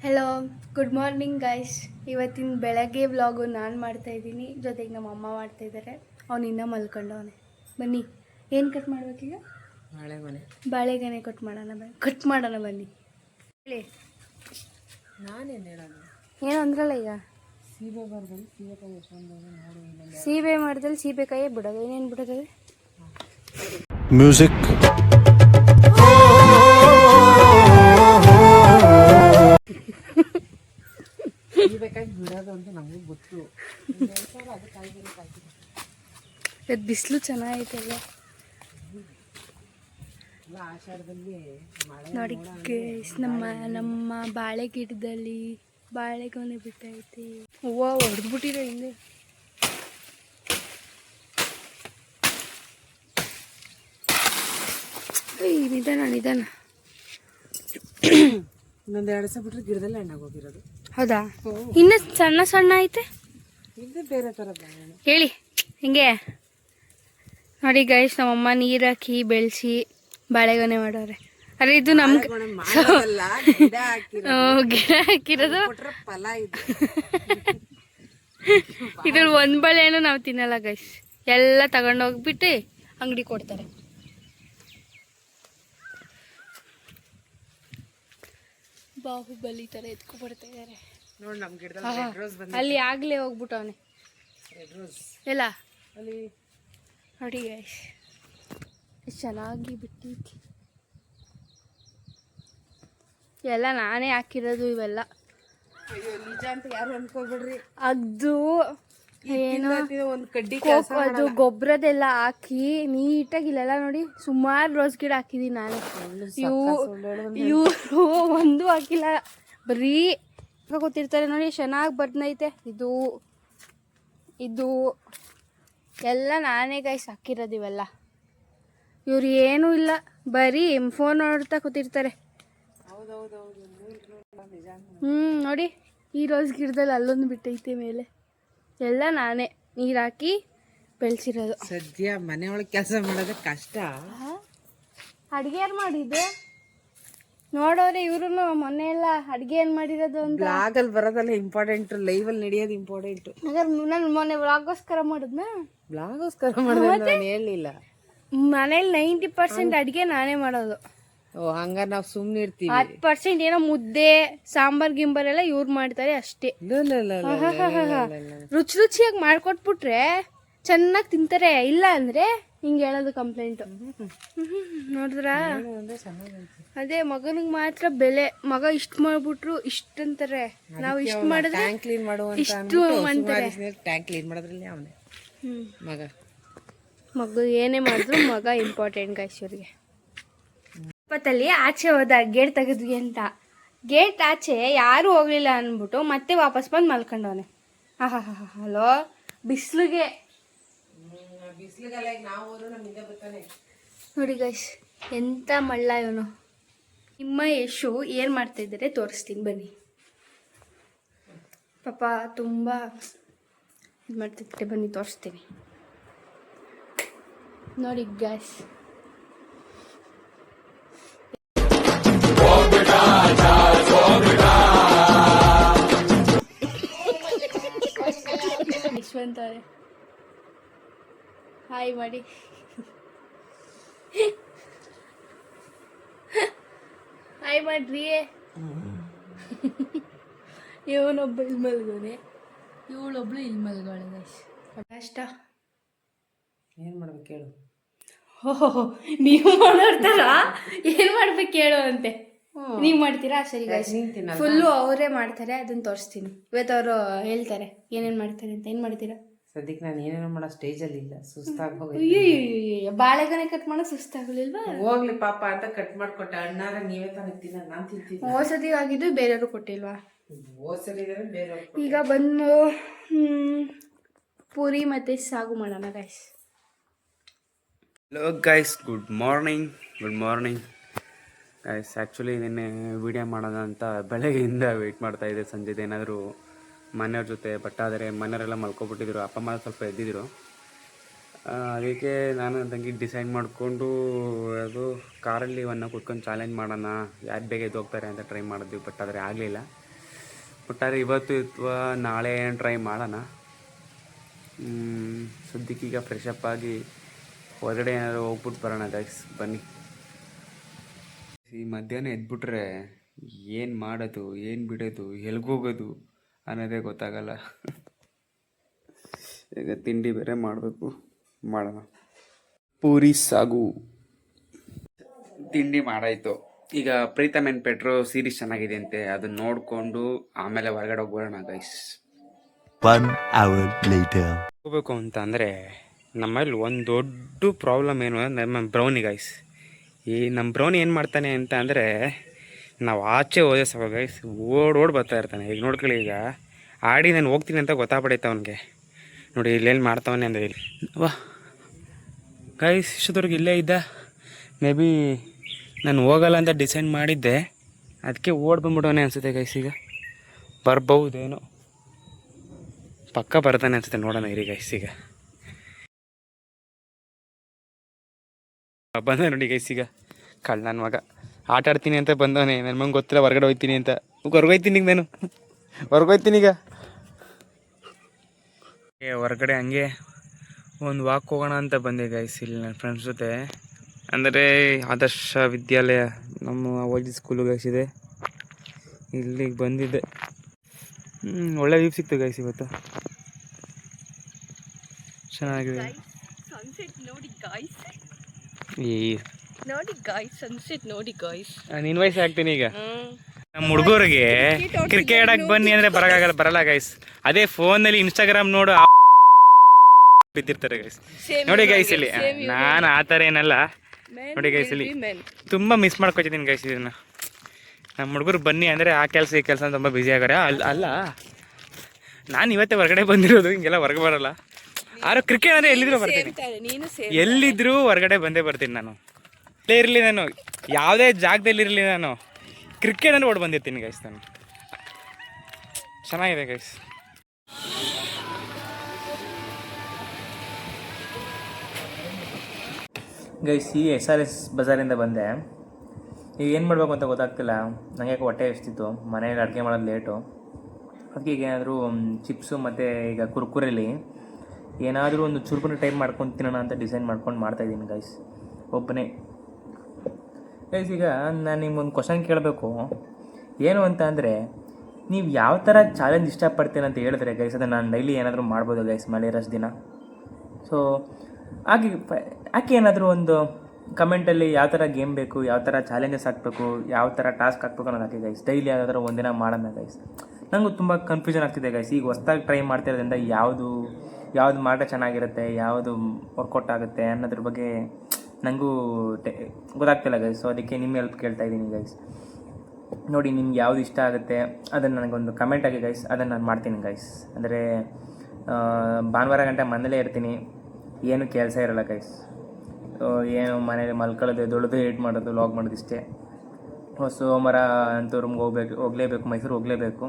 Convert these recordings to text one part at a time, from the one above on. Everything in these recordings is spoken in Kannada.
Hello, good morning guys. ಇವತ್ತಿನ ಬೆಳಗ್ಗೆ ವ್ಲಾಗು ನಾನು ಮಾಡ್ತಾಯಿದ್ದೀನಿ, ಜೊತೆಗೆ ನಮ್ಮ ಅಮ್ಮ ಮಾಡ್ತಾಯಿದ್ದಾರೆ. ಅವ್ನು ಇನ್ನೂ ಮಲ್ಕೊಂಡವನೆ. ಬನ್ನಿ, ಏನು ಕಟ್ ಮಾಡ್ಬೇಕೀಗ? ಬಾಳೆಗೊನೆ ಕಟ್ ಮಾಡೋಣ ಬನ್ನಿ. ಹೇಳಿ, ನಾನೇನು ಹೇಳೋದು? ಏನು ಅಂದ್ರಲ್ಲ ಈಗ? ಸೀಬೆ ಮಾಡ್ದಲ್ಲಿ ಸೀಬೆಕಾಯೇ ಬಿಡೋದು. ಏನೇನು ಬಿಡೋದು? ಮ್ಯೂಸಿಕ್. ಬಿಡೋದು ಅಂತ ನಮಗೂ ಗೊತ್ತು. ಬಿಸಿಲು ಚೆನ್ನಾಗೈತಲ್ಲ ಆಷಾಢದಲ್ಲಿ ನೋಡಿ ಗೈಸ್. ನಮ್ಮ ಬಾಳೆ ಗಿಡದಲ್ಲಿ ಬಾಳೆಗೊನೆ ಬಿಟ್ಟೈತಿ. ಹೂವು ಹೊಡೆದ್ಬಿಟ್ಟಿರೋ ಹಿಂದೆ. ನಿಧಾನ. ಇನ್ನೊಂದು 2 ದಿವಸ ಬಿಟ್ಟರೆ ಗಿಡದಲ್ಲಿ ಹಣ್ಣಾಗೋಗಿರೋದು. ಹೌದಾ? ಇನ್ನು ಸಣ್ಣ ಐತೆ. ಇದು ಬೇರೆ ಥರ ಹೇಳಿ ಹಿಂಗೆ ನೋಡಿ ಗೈಸ್. ನಮ್ಮಮ್ಮ ನೀರು ಹಾಕಿ ಬೆಳೆಸಿ ಬಾಳೆಗೊನೆ ಮಾಡೋರೆ. ಅರೆ ಇದು ನಮ್ಗೆ ಗಿಡ ಹಾಕಿರೋದು. ಫಲ ಇದ್ರಲ್ಲಿ ಒಂದು ಬಳೆನೂ ನಾವು ತಿನ್ನಲ್ಲ ಗೈಸ್. ಎಲ್ಲ ತಗೊಂಡೋಗ್ಬಿಟ್ಟು ಅಂಗಡಿ ಕೊಡ್ತಾರೆ. ಬಾಹುಬಲಿ ಥರ ಎತ್ಕೊಬಿಡ್ತಾ ಇದ್ದಾರೆ ನೋಡಿ. ನಮ್ಮ ಗಿಡದಲ್ಲಿ ಅಲ್ಲಿ ಆಗ್ಲೇ ಹೋಗ್ಬಿಟ್ಟವನೆ ಎಲ್ಲ ಅಲ್ಲಿ ನೋಡಿ ಗೈಸ್, ಎಷ್ಟು ಚೆನ್ನಾಗಿ ಬಿಟ್ಟೈತಿ. ಎಲ್ಲ ನಾನೇ ಹಾಕಿರೋದು ಇವೆಲ್ಲ. ನಿಜ ಅಂತ ಯಾರು ಅನ್ಕೋಬಿಡ್ರಿ. ಅದು ಏನೋ ಒಂದು ಕಡ್ಡಿ ಅದು ಗೊಬ್ಬರದೆಲ್ಲ ಹಾಕಿ ನೀಟಾಗಿ ಇಲ್ಲೆಲ್ಲ ನೋಡಿ ಸುಮಾರು ರೋಸ್ ಗಿಡ ಹಾಕಿದೀನಿ ನಾನೇ. ಇವರು ಒಂದು ಹಾಕಿಲ್ಲ, ಬರೀ ಗೊತ್ತಿರ್ತಾರೆ ನೋಡಿ. ಚೆನ್ನಾಗಿ ಬರ್ನೈತೆ. ಇದು ಎಲ್ಲ ನಾನೇ ಗೈಸ್ ಹಾಕಿರೋದು ಇವೆಲ್ಲ. ಇವ್ರು ಏನೂ ಇಲ್ಲ, ಬರೀ ಫೋನ್ ನೋಡ್ತಾ ಕೂತಿರ್ತಾರೆ. ನೋಡಿ, ಈ ರೋಸ್ ಗಿಡದಲ್ಲಿ ಅಲ್ಲೊಂದು ಬಿಟ್ಟೈತೆ ಮೇಲೆ. ಎಲ್ಲ ನಾನೇ ನೀರು ಹಾಕಿ ಬೆಳೆಸಿರೋದು. ಸದ್ಯ ಮನೆ ಒಳಗೆ ಕೆಲಸ ಮಾಡೋದು ಕಷ್ಟ. ಅಡುಗೆ ಯಾರು ಮಾಡಿದ್ದು ನೋಡೋರೆ ಇವ್ರು. ಮೊನ್ನೆ ಎಲ್ಲ ಅಡುಗೆ ಏನು ಮಾಡಿರೋದು ಅಂತ ಬ್ಲಾಗಲ್ಲಿ ಬರೋದಲ್ಲ ಇಂಪಾರ್ಟೆಂಟ್, ಲೈವಲ್ಲಿ ನಡೆಯೋದು ಇಂಪಾರ್ಟೆಂಟ್. ನಾನು ಮೊನ್ನೆ ವ್ಲಾಗೋಸ್ಕರ ಮಾಡಿದ್ನ. ಬ್ಲಾಗೋಸ್ಕರ ಮಾಡಿದ್ರೆ ನಾನು ಹೇಳಲಿಲ್ಲ. ಮನೇಲಿ 90% ಅಡುಗೆ ನಾನೇ ಮಾಡೋದು. ಓ, ಹಂಗಾರೆ ನಾವು ಸುಮ್ಮನೆ ಇರ್ತೀವಿ. 10% ಏನೋ ಮುದ್ದೆ ಸಾಂಬಾರ್ ಗಿಂಬರ್ ಎಲ್ಲ ಇವ್ರು ಮಾಡ್ತಾರೆ ಅಷ್ಟೇ. ರುಚಿಯಾಗಿ ಮಾಡ್ಕೊಟ್ಬಿಟ್ರೆ ಚೆನ್ನಾಗಿ ತಿಂತಾರೆ. ಇಲ್ಲ ಅಂದ್ರೆ ಹಿಂಗೆ ಹೇಳೋದು ಕಂಪ್ಲೇಂಟ್. ನೋಡಿದ್ರ? ಅದೇ ಮಗನಿಗೆ ಮಾತ್ರ ಬೆಲೆ. ಮಗ ಇಷ್ಟು ಮಾಡ್ಬಿಟ್ರು ಇಷ್ಟ ಅಂತಾರೆ. ನಾವು ಇಷ್ಟು ಮಾಡಿದ್ರೆ ಟ್ಯಾಂಕ್ ಕ್ಲೀನ್ ಮಾಡುವಂತ ಇಷ್ಟು ಅಂತಾರೆ. ಟ್ಯಾಂಕ್ ಕ್ಲೀನ್ ಮಾಡೋದ್ರಲ್ಲಿ ಅವನೇ ಮಗ ಏನೇ ಮಾಡಿದ್ರು ಮಗ ಇಂಪಾರ್ಟೆಂಟ್ ಗೈಶ್ವರಿಗೆ. ಇಪ್ಪತ್ತಲ್ಲಿ ಆಚೆ ಹೋದ ಗೇಟ್ ತೆಗೆದ್ವಿ ಅಂತ. ಗೇಟ್ ಆಚೆ ಯಾರೂ ಹೋಗ್ಲಿಲ್ಲ ಅಂದ್ಬಿಟ್ಟು ಮತ್ತೆ ವಾಪಸ್ ಬಂದು ಮಲ್ಕೊಂಡವನೆ. ಹಲೋ, ಬಿಸಿಲಿಗೆ ನೋಡಿ ಗೈಸ್, ಎಂಥ ಮಳ್ಳ ಇವನು. ನಿಮ್ಮ ಯಶು ಏನು ಮಾಡ್ತಾಯಿದ್ದಾರೆ ತೋರಿಸ್ತೀನಿ ಬನ್ನಿ. ಪಾಪ ತುಂಬ ಇದು ಮಾಡ್ತಿದ್ದೆ, ಬನ್ನಿ ತೋರಿಸ್ತೀನಿ ನೋಡಿ ಗೈಸ್. ಯಶವಂತ ಅವರೇ ಹಾಯ್ ಮಾಡಿ. ಹಾಯ್ ಮಾಡ್ರಿ. ಇವನೊಬ್ಬ ಇಲ್ಲಿ ಮಲ್ಗೋನೆ, ಇವಳೊಬ್ಳು ಇಲ್ಲಿ ಮಲ್ಗೋಳೆ. ಅಷ್ಟ ಏನು ಮಾಡ್ಬೇಕು ಹೇಳು? ಓಹೋ, ನೀವು ಮಾಡೋರ್ತಾರ ಏನು ಮಾಡ್ಬೇಕು ಹೇಳು ಅಂತೆ. ನೀವು ಮಾಡ್ತೀರಾ? ಸರಿ ಗೈಸ್, ಫುಲ್ಲು ಅವರೇ ಮಾಡ್ತಾರೆ. ಅದನ್ನ ತೋರಿಸ್ತೀನಿ ಇವತ್ತು. ಅವರು ಹೇಳ್ತಾರೆ ಏನೇನು ಮಾಡ್ತಾರೆ ಅಂತ. ಏನು ಮಾಡ್ತೀರಾ? ಸದ್ಯಕ್ಕೆ ನಾನು ಏನೇನೋ ಮಾಡೋ ಸ್ಟೇಜಲ್ಲಿ ಇಲ್ಲ, ಸುಸ್ತಾಗಿ ಹೋಗಿ. ಬಾಳೆಗೊನೆ ಕಟ್ ಮಾಡೋ ಸುಸ್ತಾಗಲಿಲ್ವಾ? ಹೋಗ್ಲಿ ಪಾಪ ಅಂತ ಕಟ್ ಮಾಡಿಕೊಟ್ಟೆ. ಅಣ್ಣಾರ ನೀವೇ ತಾನೇ ತಿನ್ನ, ನಾನು ತಿಂತೀನಿ. ಓಸತಿ ಆಗಿದ್ದು ಬೇರೆಯವರು ಕೊಟ್ಟಿಲ್ವಾ? ಓಸಲಿದ್ದಾರೆ ಬೇರೆ. ಈಗ ಬಂದು ಪೂರಿ ಮತ್ತು ಸಾಗು ಮಾಡೋಣ guys. Hello guys, good morning guys. Actually ನಿನ್ನೆ ವೀಡಿಯೋ ಮಾಡೋಣ ಅಂತ ಬೆಳಗ್ಗೆಯಿಂದ ವೆಯ್ಟ್ ಮಾಡ್ತಾಯಿದ್ದೆ. ಸಂಜೆದು ಏನಾದರೂ ಮನೆಯವ್ರ ಜೊತೆ. ಬಟ್ ಆದರೆ ಮನೆಯವರೆಲ್ಲ ಮಲ್ಕೊಬಿಟ್ಟಿದ್ರು. ಅಪ್ಪ ಅಮ್ಮ ಸ್ವಲ್ಪ ಎದ್ದಿದ್ರು. ಅದಕ್ಕೆ ನಾನು ನನ್ನ ತಂಗಿ ಡಿಸೈಡ್ ಮಾಡಿಕೊಂಡು ಅದು ಕಾರಲ್ಲಿ ಕುತ್ಕೊಂಡು ಚಾಲೆಂಜ್ ಮಾಡೋಣ, ಯಾರು ಬೇಗ ಎದ್ದು ಹೋಗ್ತಾರೆ ಅಂತ ಟ್ರೈ ಮಾಡಿದ್ವಿ. ಬಟ್ ಆದರೆ ಆಗಲಿಲ್ಲ. ಒಟ್ಟಾರೆ ಇವತ್ತು ಅಥವಾ ನಾಳೆ ಟ್ರೈ ಮಾಡೋಣ. ಸದ್ಯಕ್ಕೀಗ ಫ್ರೆಶ್ ಅಪ್ ಆಗಿ ಹೊರಗಡೆ ಏನಾದ್ರು ಹೋಗ್ಬಿಟ್ಟು ಬರೋಣ ಗೈಸ್. ಬನ್ನಿ. ಈ ಮಧ್ಯಾಹ್ನ ಎದ್ಬಿಟ್ರೆ ಏನು ಮಾಡೋದು, ಏನು ಬಿಡೋದು, ಎಲ್ಗೋಗೋದು ಅನ್ನೋದೇ ಗೊತ್ತಾಗಲ್ಲ. ಈಗ ತಿಂಡಿ ಬೇರೆ ಮಾಡಬೇಕು, ಮಾಡೋಣ. ಪೂರಿ ಸಾಗು ತಿಂಡಿ ಮಾಡಾಯಿತು. ಈಗ ಪ್ರೀತಮ್ ಆ್ಯಂಡ್ ಪೆಟ್ರೋ ಸೀರೀಸ್ ಚೆನ್ನಾಗಿದೆ ಅಂತೆ, ಅದನ್ನ ನೋಡಿಕೊಂಡು ಆಮೇಲೆ ಹೊರಗಡೆ ಹೋಗ್ಬರೋಣ ಗೈಸ್. 1 hour later. ಹೋಗ್ಬೇಕು ಅಂತ ಅಂದರೆ ನಮ್ಮಲ್ಲಿ ಒಂದು ದೊಡ್ಡ ಪ್ರಾಬ್ಲಮ್ ಏನು ಅಂದರೆ ನಮ್ಮ ಬ್ರೌನಿ ಗೈಸ್. ಈ ನಮ್ಮ ಬ್ರೌನಿ ಏನು ಮಾಡ್ತಾನೆ ಅಂತ ಅಂದರೆ, ನಾವು ಆಚೆ ಹೋದೆ ಸಾಕು ಗೈಸ್ ಓಡ್ ಬರ್ತಾ ಇರ್ತಾನೆ. ಈಗ ನೋಡ್ಕೊಳ್ಳಿ, ಈಗ ಆಡಿ ನಾನು ಹೋಗ್ತೀನಿ ಅಂತ ಗೊತ್ತಾಗ್ಬಿಡೈತೆ ಅವನಿಗೆ. ನೋಡಿ ಇಲ್ಲೇನು ಮಾಡ್ತಾವನೆ ಅಂದರೆ ಇಲ್ಲಿ ವಾ ಗೈಸ್, ಇಷ್ಟೊತ್ತವರೆಗೆ ಇಲ್ಲೇ ಇದ್ದ. ಮೇ ಬಿ ನಾನು ಹೋಗಲ್ಲ ಅಂತ ಡಿಸೈಡ್ ಮಾಡಿದ್ದೆ, ಅದಕ್ಕೆ ಬಂದ್ಬಿಡೋನೆ ಅನಿಸುತ್ತೆ ಗೈಸ್. ಈಗ ಬರ್ಬಹುದೇನೋ, ಪಕ್ಕ ಬರ್ತಾನೆ ಅನಿಸುತ್ತೆ. ನೋಡೋಣ ಇರಿ ಗೈಸ್. ಈಗ ಬಂದ ನೋಡಿ ಗೈಸ್, ಈಗ ಕಳ್ಳ ನನ್ನ ಮಗ ಆಟ ಆಡ್ತೀನಿ ಅಂತ ಬಂದವನೇ. ನನ್ನ ಮಗ ಗೊತ್ತಿಲ್ಲ ಹೊರಗಡೆ ಹೋಗ್ತೀನಿ ಅಂತ. ಹೊರಗೋಯ್ತೀನಿ ಈಗ, ನಾನು ಹೊರಗೋಯ್ತೀನಿ ಈಗ. ಹೊರಗಡೆ ಹಂಗೆ ಒಂದು ವಾಕ್ ಹೋಗೋಣ ಅಂತ ಬಂದೆ ಗೈಸ್, ಇಲ್ಲಿ ನನ್ನ ಫ್ರೆಂಡ್ಸ್ ಜೊತೆ. ಅಂದರೆ ಆದರ್ಶ ವಿದ್ಯಾಲಯ ನಮ್ಮ ಓಲ್ಡ್ ಸ್ಕೂಲು ಗೈಸ್ ಇದೆ, ಇಲ್ಲಿಗೆ ಬಂದಿದ್ದೆ. ಒಳ್ಳೆ ವ್ಯೂ ಸಿಕ್ತು ಗೈಸ್ ಇವತ್ತು, ಚೆನ್ನಾಗಿದೆ. ನಾನು ಇನ್ವೈಸ್ ಆಗ್ತೀನಿ ಈಗ. ನಮ್ಮ ಹುಡುಗರಿಗೆ ಕ್ರಿಕೆಟ್ ಆಡಕ್ಕೆ ಬನ್ನಿ ಅಂದರೆ ಬರಲ್ಲ ಗೈಸ್. ಅದೇ ಫೋನಲ್ಲಿ ಇನ್ಸ್ಟಾಗ್ರಾಮ್ ನೋಡು ಬಿದ್ದಿರ್ತಾರೆ ಗೈಸ್. ನೋಡಿ ಗೈಸ್, ಇಲ್ಲಿ ನಾನು ಆ ಥರ ಏನಲ್ಲ. ನೋಡಿ ಗೈಸ್, ಇಲ್ಲಿ ತುಂಬ ಮಿಸ್ ಮಾಡ್ಕೊತಿದ್ದೀನಿ ಗೈಸ್ ಇದನ್ನು. ನಮ್ಮ ಹುಡುಗರು ಬನ್ನಿ ಅಂದರೆ ಆ ಕೆಲಸ ಈ ಕೆಲಸ ತುಂಬ ಬ್ಯುಸಿ ಆಗಾರೆ. ಅಲ್ಲ ನಾನು ಇವತ್ತೇ ಹೊರಗಡೆ ಬಂದಿರೋದು, ಹಿಂಗೆಲ್ಲ ಹೊರಗೆ ಬರಲ್ಲ. ಆರು ಕ್ರಿಕೆಟ್ ಅಂದರೆ ಎಲ್ಲಿದ್ರು ಬರ್ತೀನಿ, ಎಲ್ಲಿದ್ದರೂ ಹೊರಗಡೆ ಬಂದೇ ಬರ್ತೀನಿ. ನಾನು ಇಲ್ಲೇ ಇರಲಿ, ನಾನು ಯಾವುದೇ ಜಾಗದಲ್ಲಿರಲಿ, ನಾನು ಕ್ರಿಕೆಟ್ ಅಂದರೆ ಓಡ್ ಬಂದಿರ್ತೀನಿ ಗೈಸ್. ನಾನು ಚೆನ್ನಾಗಿದೆ ಗೈಸ್. ಗೈಸ್, ಈ SRS ಬಜಾರಿಂದ ಬಂದೆ. ಈಗ ಏನು ಮಾಡಬೇಕು ಅಂತ ಗೊತ್ತಾಗ್ತಿಲ್ಲ. ನನಗೆ ಯಾಕೆ ಹೊಟ್ಟೆ ಎಷ್ಟಿತ್ತು, ಮನೇಲಿ ಅಡುಗೆ ಮಾಡೋದು ಲೇಟು. ಅದಕ್ಕೆ ಈಗ ಏನಾದರೂ ಚಿಪ್ಸು ಮತ್ತು ಈಗ ಕುರ್ಕುರೆಲಿ ಏನಾದರೂ ಒಂದು ಚುರುಕುನ ಟೈಪ್ ಮಾಡ್ಕೊಂಡು ತಿನ್ನೋಣ ಅಂತ ಡಿಸೈನ್ ಮಾಡ್ಕೊಂಡು ಮಾಡ್ತಾಯಿದ್ದೀನಿ ಗೈಸ್, ಒಬ್ಬನೇ. ಗೈಸ್, ಈಗ ನಾನು ನಿಮ್ಗೊಂದು ಕ್ವಶನ್ ಕೇಳಬೇಕು. ಏನು ಅಂತ ಅಂದರೆ, ನೀವು ಯಾವ ಥರ ಚಾಲೆಂಜ್ ಇಷ್ಟಪಡ್ತೀನಿ ಅಂತ ಹೇಳಿದ್ರೆ ಗೈಸ್, ಅದನ್ನು ನಾನು ಡೈಲಿ ಏನಾದರೂ ಮಾಡ್ಬೋದು ಗೈಸ್, ಮಳೆ ರಸ್ ದಿನ. ಸೊ ಆಕೆ ಏನಾದರೂ ಒಂದು ಕಮೆಂಟಲ್ಲಿ ಯಾವ ಥರ ಗೇಮ್ ಬೇಕು, ಯಾವ ಥರ ಚಾಲೆಂಜಸ್ ಹಾಕಬೇಕು, ಯಾವ ಥರ ಟಾಸ್ಕ್ ಹಾಕ್ಬೇಕು ಅನ್ನೋದು ಹಾಕಿ ಗೈಸ್. ಡೈಲಿ ಯಾವುದಾದ್ರೂ ಒಂದಿನ ಮಾಡೋಣ ಗೈಸ್. ನನಗೂ ತುಂಬ ಕನ್ಫ್ಯೂಷನ್ ಆಗ್ತಿದೆ ಗೈಸ್. ಈಗ ಹೊಸ್ದಾಗಿ ಟ್ರೈ ಮಾಡ್ತಿರೋದ್ರಿಂದ ಯಾವುದು ಮಾಡಿದ್ರೆ ಚೆನ್ನಾಗಿರುತ್ತೆ, ಯಾವುದು ವರ್ಕೌಟ್ ಆಗುತ್ತೆ ಅನ್ನೋದ್ರ ಬಗ್ಗೆ ನನಗೂ ಗೊತ್ತಾಗ್ತಿಲ್ಲ ಗೈಸ್. ಸೊ ಅದಕ್ಕೆ ನಿಮ್ಮ ಹೆಲ್ಪ್ ಕೇಳ್ತಾ ಇದ್ದೀನಿ ಗೈಸ್. ನೋಡಿ, ನಿಮ್ಗೆ ಯಾವುದು ಇಷ್ಟ ಆಗುತ್ತೆ ಅದನ್ನು ನನಗೊಂದು ಕಮೆಂಟ್ ಆಗಿ ಗೈಸ್, ಅದನ್ನು ನಾನು ಮಾಡ್ತೀನಿ ಗೈಸ್. ಅಂದರೆ ಭಾನುವಾರ ಗಂಟೆ ಮನೇಲೇ ಇರ್ತೀನಿ, ಏನು ಕೆಲಸ ಇರೋಲ್ಲ ಗೈಸ್. ಏನು ಮನೇಲಿ ಮಲ್ಕೊಳ್ಳೋದು, ದೊಡ್ಡದು ಎಡಿಟ್ ಮಾಡೋದು, ಲಾಗ್ ಮಾಡೋದು ಇಷ್ಟೇ. ಸೋಮವಾರ ಅಂತೂ ರೂಮ್ಗೆ ಹೋಗಲೇಬೇಕು, ಮೈಸೂರು ಹೋಗಲೇಬೇಕು,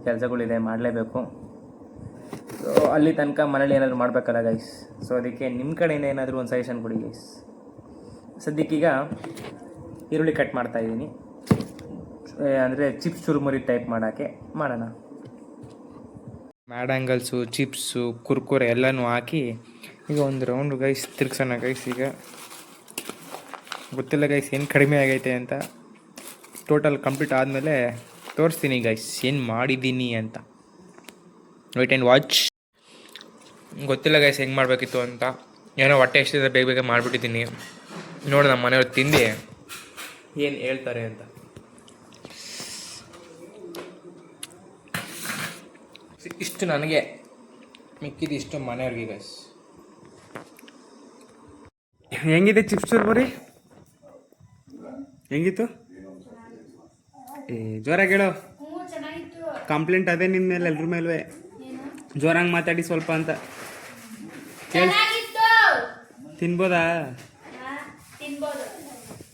ಕೆಲಸಗಳಿದೆ, ಮಾಡಲೇಬೇಕು. ಸೊ ಅಲ್ಲಿ ತನಕ ಮನೇಲಿ ಏನಾದರೂ ಮಾಡಬೇಕಲ್ಲ ಗೈಸ್. ಸೊ ಅದಕ್ಕೆ ನಿಮ್ಮ ಕಡೆಯಿಂದ ಏನಾದರೂ ಒಂದು ಸಜೆಷನ್ ಕೊಡಿ ಗೈಸ್. ಸದ್ಯಕ್ಕೀಗ ಈರುಳ್ಳಿ ಕಟ್ ಮಾಡ್ತಾಯಿದ್ದೀನಿ, ಅಂದರೆ ಚಿಪ್ಸ್ ಚುರುಮುರಿ ಟೈಪ್ ಮಾಡೋಣ. ಮ್ಯಾಡಂಗಲ್ಸು, ಚಿಪ್ಸು, ಕುರ್ಕುರೆ ಎಲ್ಲನೂ ಹಾಕಿ ಈಗ ಒಂದು ರೌಂಡು ಗೈಸ್ ತಿರ್ಗ್ಸೋಣ ಗೈಸ್. ಈಗ ಗೊತ್ತಿಲ್ಲ ಗೈಸ್ ಏನು ಕಡಿಮೆ ಆಗೈತೆ ಅಂತ. ಟೋಟಲ್ ಕಂಪ್ಲೀಟ್ ಆದಮೇಲೆ ತೋರಿಸ್ತೀನಿ ಗೈಸ್ ಏನು ಮಾಡಿದ್ದೀನಿ ಅಂತ. Wait and watch. ಗೊತ್ತಿಲ್ಲ ಗೈಸ್ ಹೆಂಗೆ ಮಾಡಬೇಕಿತ್ತು ಅಂತ. ಏನೋ ಹೊಟ್ಟೆ ಎಷ್ಟಿದೆ ಬೇಗ ಮಾಡಿಬಿಟ್ಟಿದ್ದೀನಿ. ನೋಡಿ ನಮ್ಮ ಮನೆಯವ್ರು ತಿಂದು ಏನು ಹೇಳ್ತಾರೆ ಅಂತ. ಇಷ್ಟು ನನಗೆ, ಮಿಕ್ಕಿದ್ದು ಇಷ್ಟು ಮನೆಯವ್ರಿಗೆ ಗೈಸ್. ಹೆಂಗಿದೆ ಚಿಪ್ಸ್ ಚುರ್ಮುರಿ? ಹೆಂಗಿತ್ತು? ಜೋರಾಗಿ ಹೇಳೋ. ಕಂಪ್ಲೇಂಟ್ ಅದೇ ನಿಮ್ಮ ಮೇಲೆ, ಎಲ್ರ ಮೇಲೂ ಜೋರಾಗಿ ಮಾತಾಡಿ ಸ್ವಲ್ಪ ಅಂತ. ತಿನ್ಬೋದಾ?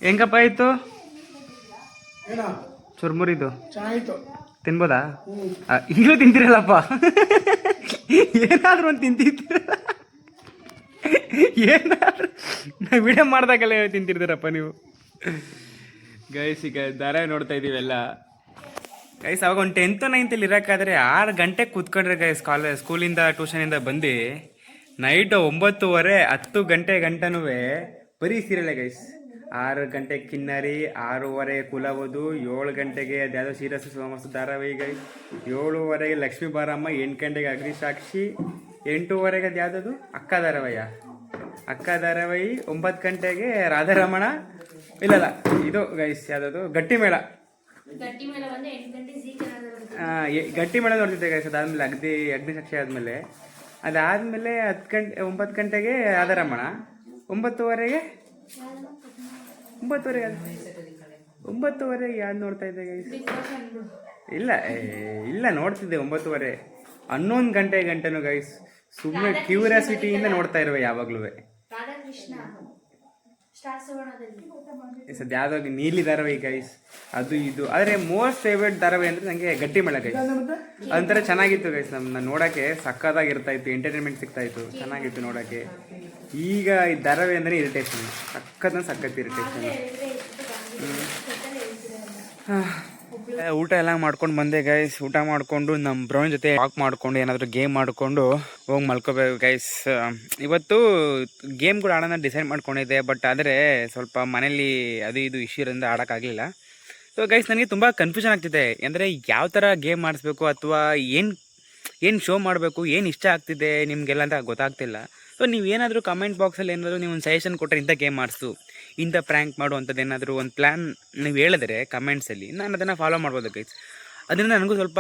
ಹೆಂಗಪ್ಪ ಇತ್ತು ಚುರ್ಮುರಿದು? ತಿನ್ಬೋದಾ? ಈಗಲೂ ತಿಂತೀರಲ್ಲಪ್ಪ, ಏನಾದರೂ ಒಂದು ತಿಂತಿರ್ತೀರ. ಏನಾದರೂ ವಿಡಿಯೋ ಮಾಡಿದಾಗೆಲ್ಲ ತಿಂತಿರ್ತೀರಪ್ಪ ನೀವು ಗೈಸ್. ಈಗ ಧಾರಾವಾಹಿ ನೋಡ್ತಾ ಇದ್ದೀವೆಲ್ಲ. ಗೈಸ್ ಅವಾಗ ಒಂದು 10th 9th ಇರೋಕ್ಕಾದ್ರೆ 6 ಗಂಟೆಗೆ ಕೂತ್ಕೊಂಡ್ರೆ ಗೈಸ್ ಸ್ಕೂಲಿಂದ ಟ್ಯೂಷನಿಂದ ಬಂದು ನೈಟು 9:30 10 ಗಂಟೆ ಗಂಟನೂ ಬರೀ ಸೀರಿಯಲ್ಲೇ ಗೈಸ್. 6 ಗಂಟೆಗೆ ಕಿನ್ನರಿ, 6:30 ಕುಲಬೋದು, 7 ಗಂಟೆಗೆ ಅದ್ಯಾವುದೋ ಶ್ರೀರಸ ಸೋಮವಾಸ ಧಾರಾವಾಹಿ ಗೈಸ್, 7:30ಗೆ ಲಕ್ಷ್ಮೀ ಬಾರಮ್ಮ, 8 ಗಂಟೆಗೆ ಅಗ್ನಿಸಾಕ್ಷಿ, 8:30ಗೆ ಅದ್ಯಾವುದದು ಅಕ್ಕ ಧಾರಾವಾಹಿ, 9 ಗಂಟೆಗೆ ರಾಧಾರಮಣ, ಇಲ್ಲ ಇದು ಗೈಸ್ ಯಾವುದದು ಗಟ್ಟಿ ಮೇಳ ಗಟ್ಟಿ ಮೇಳ ನೋಡ್ತಿದ್ದೆ ಗೈಸ್. ಅದಾದ್ಮೇಲೆ ಅಗ್ನಿಸಾಕ್ಷಿ ಆದಮೇಲೆ 9 ಗಂಟೆಗೆ ರಾಧಾರಮಣ, 9:30ಗೆ ಯಾವ್ದು ನೋಡ್ತಾ ಇದ್ದೆ ಗೈಸ್? ಇಲ್ಲ ನೋಡ್ತಿದ್ದೆ 9:30. 11 ಗಂಟೆ ಗಂಟೆನು ಗೈಸ್ ಸುಮ್ಮನೆ ಕ್ಯೂರಿಯಾಸಿಟಿಯಿಂದ ನೋಡ್ತಾ ಇರುವೆ ಯಾವಾಗ್ಲೂ. ಯಾವ್ದೋ ನೀಲಿ ಧಾರಾವಾಹಿ ಗೈಸ್, ಅದು ಇದು. ಆದರೆ ಮೋಸ್ಟ್ ಫೇವ್ರೇಟ್ ಧಾರಾವಾಹಿ ಅಂದರೆ ನನಗೆ ಗಟ್ಟಿ ಮೇಳ ಗೈಸ್. ಅದೊಂಥರ ಚೆನ್ನಾಗಿತ್ತು ಗೈಸ್, ನಮ್ಮನ್ನ ನೋಡೋಕ್ಕೆ ಸಕ್ಕತ್ತಾಗಿರ್ತಾ ಇತ್ತು, ಎಂಟರ್ಟೈನ್ಮೆಂಟ್ ಸಿಗ್ತಾ ಇತ್ತು, ಚೆನ್ನಾಗಿತ್ತು ನೋಡೋಕ್ಕೆ. ಈಗ ಈ ಧಾರಾವಾಹಿ ಅಂದರೆ ಇರಿಟೇಷನ್, ಸಖತ್ ಇರಿಟೇಷನ್. ಊಟ ಎಲ್ಲ ಮಾಡ್ಕೊಂಡು ಬಂದೆ ಗೈಸ್. ಊಟ ಮಾಡಿಕೊಂಡು ನಮ್ಮ ಬ್ರೌನ್ ಜೊತೆ ವಾಕ್ ಮಾಡಿಕೊಂಡು ಏನಾದರೂ ಗೇಮ್ ಮಾಡಿಕೊಂಡು ಹೋಗಿ ಮಲ್ಕೋಬೇಕು ಗೈಸ್. ಇವತ್ತು ಗೇಮ್ಗಳು ಆಡೋಣ ಡಿಸೈಡ್ ಮಾಡ್ಕೊಂಡಿದ್ದೆ, ಬಟ್ ಆದರೆ ಸ್ವಲ್ಪ ಮನೇಲಿ ಅದು ಇದು ಇಶ್ಯೂ ಇರೋದ್ರಿಂದ ಆಡೋಕ್ಕಾಗಲಿಲ್ಲ. ಸೊ ಗೈಸ್ ನನಗೆ ತುಂಬ ಕನ್ಫ್ಯೂಷನ್ ಆಗ್ತಿದೆ, ಅಂದರೆ ಯಾವ ಥರ ಗೇಮ್ ಮಾಡಿಸ್ಬೇಕು ಅಥವಾ ಏನು ಶೋ ಮಾಡಬೇಕು, ಏನು ಇಷ್ಟ ಆಗ್ತಿದೆ ನಿಮಗೆಲ್ಲ ಅಂತ ಗೊತ್ತಾಗ್ತಿಲ್ಲ. ಸೊ ನೀವೇನಾದರೂ ಕಮೆಂಟ್ ಬಾಕ್ಸಲ್ಲಿ ಏನಾದರೂ ನೀವು ಒಂದು ಸಜೆಷನ್ ಕೊಟ್ಟರೆ ಇಂಥ ಗೇಮ್ ಮಾಡಿಸು, ಇಂಥ ಪ್ರ್ಯಾಂಕ್ ಮಾಡು ಅಂಥದ್ದು ಏನಾದರೂ ಒಂದು ಪ್ಲ್ಯಾನ್ ನೀವು ಹೇಳಿದ್ರೆ ಕಮೆಂಟ್ಸಲ್ಲಿ ನಾನು ಅದನ್ನು ಫಾಲೋ ಮಾಡ್ಬೋದು ಗೈಸ್. ಅದರಿಂದ ನನಗೂ ಸ್ವಲ್ಪ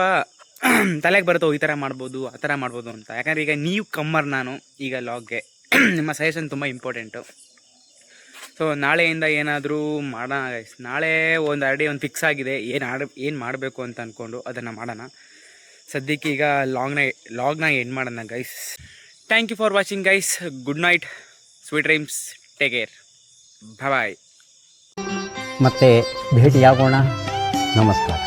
ತಲೆಗೆ ಬರುತ್ತೋ ಈ ಥರ ಮಾಡ್ಬೋದು ಆ ಥರ ಮಾಡ್ಬೋದು ಅಂತ. ಯಾಕಂದರೆ ಈಗ ನೀವು ಕಮ್ಮರ್, ನಾನು ಈಗ ಲಾಗ್ಗೆ ನಿಮ್ಮ ಸಜೆಷನ್ ತುಂಬ ಇಂಪಾರ್ಟೆಂಟು. ಸೊ ನಾಳೆಯಿಂದ ಏನಾದರೂ ಮಾಡೋಣ ಗೈಸ್. ನಾಳೆ ಒಂದು ಫಿಕ್ಸ್ ಆಗಿದೆ ಏನು ಮಾಡಬೇಕು ಅಂತ ಅಂದ್ಕೊಂಡು ಅದನ್ನು ಮಾಡೋಣ. ಸದ್ಯಕ್ಕೆ ಈಗ ಲಾಗ್ನ ಎಂಡ್ ಮಾಡೋಣ guys. Thank you for watching guys. Good night, sweet dreams, take care, bye. ಮತ್ತೆ ಭೇಟಿಯಾಗೋಣ. ನಮಸ್ಕಾರ.